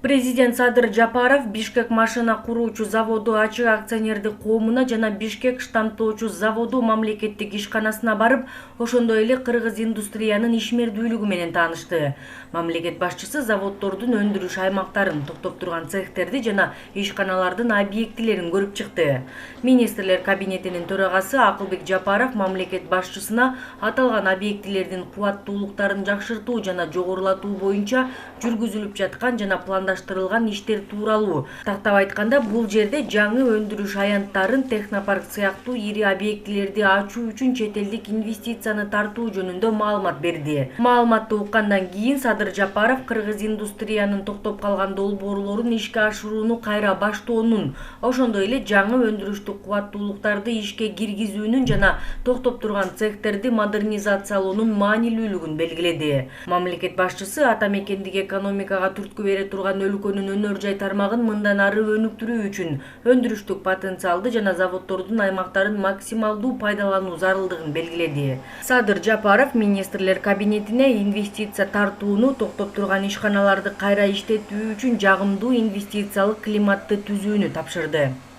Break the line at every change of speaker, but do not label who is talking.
Президент Садыр Жапаров Бишкек машина куруучу заводу ачык акционердик коомуна жана Бишкек штамптоочу заводу мамлекеттик ишканасына барып, ошондой эле кыргыз индустриянын ишмердүүлүгү менен таанышты. Мамлекет башчысы заводдордун өндүрүш аймактарын, токтоп турган цехтерди жана ишканалардын объектилерин көрүп чыкты. Министрлер кабинетинин төрагасы Акылбек Жапаров мамлекет башчысына аталган объектилердин кубаттуулуктарын жакшыртуу жана жогорулатуу боюнча жүргүзүлүп жаткан жана пландаштырылган иштер тууралуу тактап айтканда, бул жерде жаңы өндүрүш аянттарын, технопарк сыяктуу ири объектилерди ачуу үчүн чет элдик инвестицияны тартуу жөнүндө маалымат берди. Маалыматты уккандан кийин Садыр Жапаров кыргыз индустриянын токтоп калган долбоорлорун ишке ашырууну кайра баштоонун, ошондой эле жаңы өндүрүштүк кубаттуулуктарды ишке киргизүүнүн жана токтоп турган цехтерди модернизациялоонун маанилүүлүгүн белгиледи. Мамлекет башчысы ата мекендик экономикага түрткү бере турган өлкөнүн өнөр жай тармагын мындан ары өнүктүрүү үчүн өндүрүштүк потенциалды жана заводдордун аймактарын максималдуу пайдалануу зарылдыгын белгиледи. Садыр Жапаров министрлер кабинетине инвестиция тартууну, токтоп турган ишканаларды кайра иштетүү үчүн жагымдуу инвестициялык климатты түзүүнү тапшырды.